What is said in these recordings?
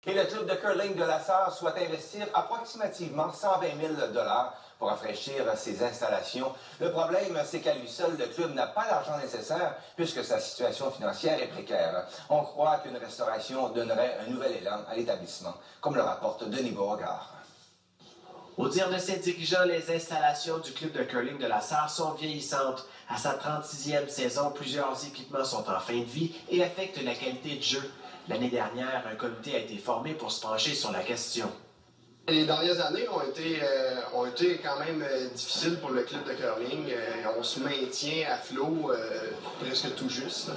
Et le club de curling de la Sarre souhaite investir approximativement 120 000 $ pour rafraîchir ses installations. Le problème, c'est qu'à lui seul, le club n'a pas l'argent nécessaire puisque sa situation financière est précaire. On croit qu'une restauration donnerait un nouvel élan à l'établissement, comme le rapporte Denis Beauregard. Au dire de ses dirigeants, les installations du club de curling de la Sarre sont vieillissantes. À sa 36e saison, plusieurs équipements sont en fin de vie et affectent la qualité de jeu. L'année dernière, un comité a été formé pour se pencher sur la question. Les dernières années ont été quand même difficiles pour le club de curling. On se maintient à flot presque tout juste.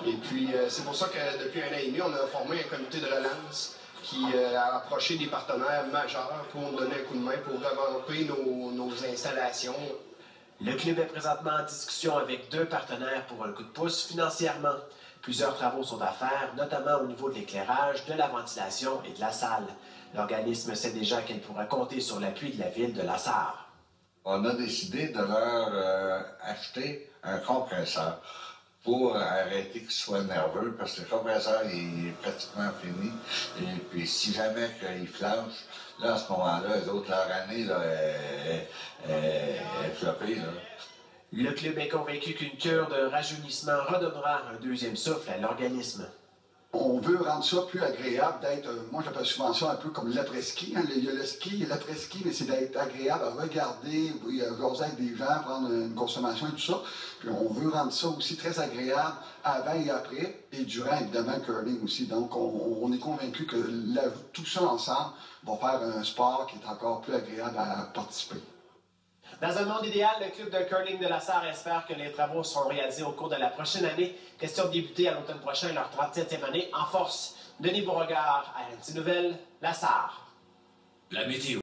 Et puis, c'est pour ça que depuis un an et demi, on a formé un comité de relance qui a approché des partenaires majeurs pour nous donner un coup de main pour revancer nos installations. Le club est présentement en discussion avec 2 partenaires pour un coup de pouce financièrement. Plusieurs travaux sont à faire, notamment au niveau de l'éclairage, de la ventilation et de la salle. L'organisme sait déjà qu'elle pourra compter sur l'appui de la ville de la Sarre. On a décidé de leur acheter un compresseur pour arrêter qu'ils soient nerveux, parce que le compresseur est pratiquement fini. Et puis, si jamais ils flanchent, là, à ce moment-là, les autres, leur année là, est floppée. Là. Le club est convaincu qu'une cure de rajeunissement redonnera un deuxième souffle à l'organisme. On veut rendre ça plus agréable, d'être, moi j'appelle souvent ça un peu comme l'après-ski. Hein. Il y a le ski, il y a l'après-ski, mais c'est d'être agréable à regarder, jaser avec des gens, prendre une consommation et tout ça. Puis on veut rendre ça aussi très agréable avant et après, et durant évidemment le curling aussi. Donc on est convaincu que tout ça ensemble va faire un sport qui est encore plus agréable à participer. Dans un monde idéal, le club de curling de la Sarre espère que les travaux seront réalisés au cours de la prochaine année. Question de débuter à l'automne prochain leur 37e année en force. Denis Beauregard, RNC Nouvelles, la Sarre. La météo.